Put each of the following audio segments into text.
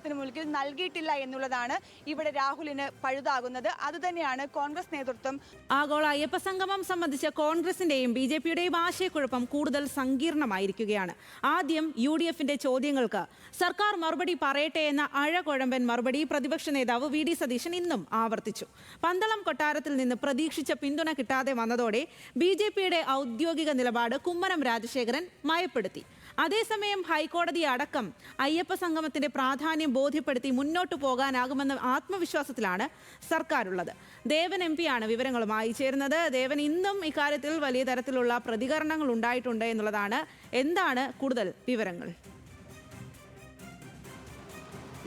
സംഘത്തിന് മുന്നിൽ നൽകിയിട്ടില്ല എന്നുള്ളതാണ് ഇവിടെ രാഹുലിന് പഴുതാകുന്നത്. അതുതന്നെയാണ് കോൺഗ്രസ് നേതൃത്വം. ആഗോള അയ്യപ്പ സംഗമം സംബന്ധിച്ച കോൺഗ്രസിന്റെയും ബി.ജെ.പിയുടെയും ആശയക്കുഴപ്പം കൂടുതൽ സങ്കീർണമായിരിക്കുകയാണ്. ആദ്യം UDFന്റെ ചോദ്യങ്ങൾക്ക് സർക്കാർ മറുപടി പറയട്ടെ എന്ന അഴകുഴമ്പൻ മറുപടി പ്രതിപക്ഷ നേതാവ് VD സതീശൻ ഇന്നും ആവർത്തിച്ചു. പന്തളം കൊട്ടാരത്തിൽ നിന്ന് പ്രതീക്ഷിച്ച പിന്തുണ കിട്ടാതെ വന്നതോടെ ബി.ജെ.പിയുടെ ഔദ്യോഗിക നിലപാട് കുമ്മനം രാജശേഖരൻ മയപ്പെടുത്തി. അതേസമയം ഹൈക്കോടതി അടക്കം അയ്യപ്പ സംഗമത്തിന്റെ പ്രാധാന്യം ബോധ്യപ്പെടുത്തി മുന്നോട്ടു പോകാനാകുമെന്ന ആത്മവിശ്വാസത്തിലാണ് സർക്കാരുള്ളത്. ദേവൻ MP ആണ് വിവരങ്ങളുമായി ചേരുന്നത്. ദേവൻ, ഇന്നും ഇക്കാര്യത്തിൽ വലിയ തരത്തിലുള്ള പ്രതികരണങ്ങൾ ഉണ്ടായിട്ടുണ്ട് എന്നുള്ളതാണ്. എന്താണ് കൂടുതൽ വിവരങ്ങൾ?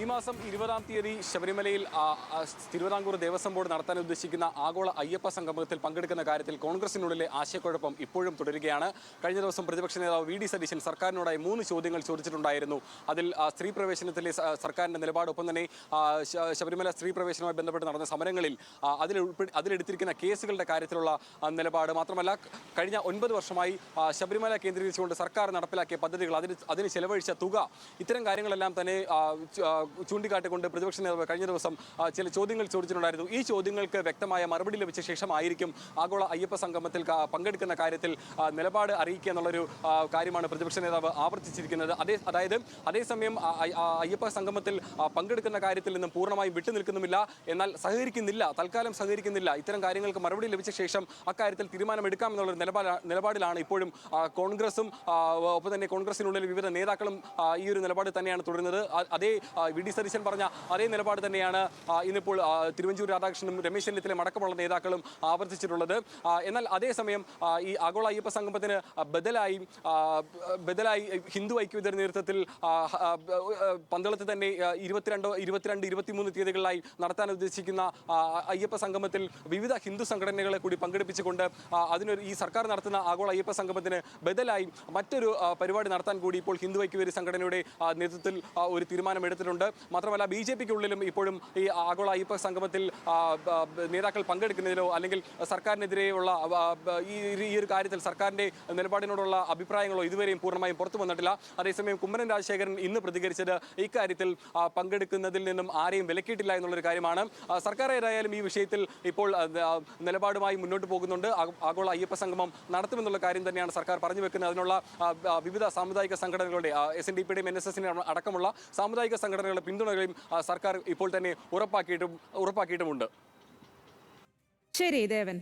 ഈ മാസം 20-ാം തീയതി ശബരിമലയിൽ തിരുവിതാംകൂർ ദേവസ്വം ബോർഡ് നടത്താൻ ഉദ്ദേശിക്കുന്ന ആഗോള അയ്യപ്പ സംഗമത്തിൽ പങ്കെടുക്കുന്ന കാര്യത്തിൽ കോൺഗ്രസിനുള്ളിലെ ആശയക്കുഴപ്പം ഇപ്പോഴും തുടരുകയാണ്. കഴിഞ്ഞ ദിവസം പ്രതിപക്ഷ നേതാവ് VD സതീശൻ സർക്കാരിനോടായി 3 ചോദ്യങ്ങൾ ചോദിച്ചിട്ടുണ്ടായിരുന്നു. അതിൽ സ്ത്രീ പ്രവേശനത്തിലെ സർക്കാരിൻ്റെ നിലപാട്, ഒപ്പം തന്നെ ശബരിമല സ്ത്രീ പ്രവേശനവുമായി ബന്ധപ്പെട്ട് നടന്ന സമരങ്ങളിൽ അതിലെടുത്തിരിക്കുന്ന കേസുകളുടെ കാര്യത്തിലുള്ള നിലപാട്, മാത്രമല്ല കഴിഞ്ഞ 9 വർഷമായി ശബരിമല കേന്ദ്രീകരിച്ചുകൊണ്ട് സർക്കാർ നടപ്പിലാക്കിയ പദ്ധതികൾ, അതിന് ചെലവഴിച്ച തുക, ഇത്തരം കാര്യങ്ങളെല്ലാം തന്നെ ചൂണ്ടിക്കാട്ടിക്കൊണ്ട് പ്രതിപക്ഷ നേതാവ് കഴിഞ്ഞ ദിവസം ചില ചോദ്യങ്ങൾ ചോദിച്ചിട്ടുണ്ടായിരുന്നു. ഈ ചോദ്യങ്ങൾക്ക് വ്യക്തമായ മറുപടി ലഭിച്ച ശേഷമായിരിക്കും ആഗോള അയ്യപ്പ സംഗമത്തിൽ പങ്കെടുക്കുന്ന കാര്യത്തിൽ നിലപാട് അറിയിക്കുക എന്നുള്ളൊരു കാര്യമാണ് പ്രതിപക്ഷ നേതാവ് ആവർത്തിച്ചിരിക്കുന്നത്. അതേസമയം അയ്യപ്പ സംഗമത്തിൽ പങ്കെടുക്കുന്ന കാര്യത്തിൽ നിന്നും പൂർണ്ണമായും വിട്ടുനിൽക്കുന്നുമില്ല, എന്നാൽ തൽക്കാലം സഹകരിക്കുന്നില്ല. ഇത്തരം കാര്യങ്ങൾക്ക് മറുപടി ലഭിച്ച ശേഷം അക്കാര്യത്തിൽ തീരുമാനമെടുക്കാമെന്നുള്ളൊരു നിലപാടിലാണ് ഇപ്പോഴും കോൺഗ്രസും ഒപ്പം തന്നെ കോൺഗ്രസിനുള്ളിൽ വിവിധ നേതാക്കളും ഈ ഒരു നിലപാട് തന്നെയാണ് തുടരുന്നത്. അതേ VD സതീശൻ പറഞ്ഞ അതേ നിലപാട് തന്നെയാണ് ഇന്നിപ്പോൾ തിരുവഞ്ചൂർ രാധാകൃഷ്ണനും രമേശ് ചെന്നിത്തലയും അടക്കമുള്ള നേതാക്കളും ആവർത്തിച്ചിട്ടുള്ളത്. എന്നാൽ അതേസമയം ഈ ആഗോള അയ്യപ്പ സംഗമത്തിന് ബദലായി ഹിന്ദു ഐക്യവേദിയുടെ നേതൃത്വത്തിൽ പന്തളത്ത് തന്നെ 22, 23 തീയതികളിലായി നടത്താൻ ഉദ്ദേശിക്കുന്ന അയ്യപ്പ സംഗമത്തിൽ വിവിധ ഹിന്ദു സംഘടനകളെ കൂടി പങ്കെടുപ്പിച്ചുകൊണ്ട് ഈ സർക്കാർ നടത്തുന്ന ആഗോള അയ്യപ്പ സംഗമത്തിന് ബദലായി മറ്റൊരു പരിപാടി നടത്താൻ കൂടി ഇപ്പോൾ ഹിന്ദു ഐക്യവേദി സംഘടനയുടെ നേതൃത്വത്തിൽ ഒരു തീരുമാനമെടുത്തിട്ടുണ്ട്. മാത്രമല്ല BJPക്കുള്ളിലും ഇപ്പോഴും ഈ ആഗോള അയ്യപ്പ സംഗമത്തിൽ നേതാക്കൾ പങ്കെടുക്കുന്നതിലോ അല്ലെങ്കിൽ സർക്കാരിനെതിരെയുള്ള ഈ ഒരു കാര്യത്തിൽ സർക്കാരിൻ്റെ നിലപാടിനോടുള്ള അഭിപ്രായങ്ങളോ ഇതുവരെയും പൂർണ്ണമായും പുറത്തു വന്നിട്ടില്ല. അതേസമയം കുമ്മനം രാജശേഖരൻ ഇന്ന് പ്രതികരിച്ചത് ഇക്കാര്യത്തിൽ പങ്കെടുക്കുന്നതിൽ നിന്നും ആരെയും വിലക്കിയിട്ടില്ല എന്നുള്ളൊരു കാര്യമാണ്. സർക്കാർ ഏതായാലും ഈ വിഷയത്തിൽ ഇപ്പോൾ നിലപാടുമായി മുന്നോട്ട് പോകുന്നുണ്ട്. ആഗോള അയ്യപ്പ സംഗമം നടത്തുമെന്നുള്ള കാര്യം തന്നെയാണ് സർക്കാർ പറഞ്ഞു വെക്കുന്നത്. അതിനുള്ള വിവിധ സാമുദായിക സംഘടനകളുടെ SNDPയുടെയും NSSന്റെയും അടക്കമുള്ള സാമുദായിക സംഘടനകളുടെ പിന്തുണകളെയും സർക്കാർ ഇപ്പോൾ തന്നെ ഉറപ്പാക്കിയിട്ടുമുണ്ട്. ശരി ദേവൻ.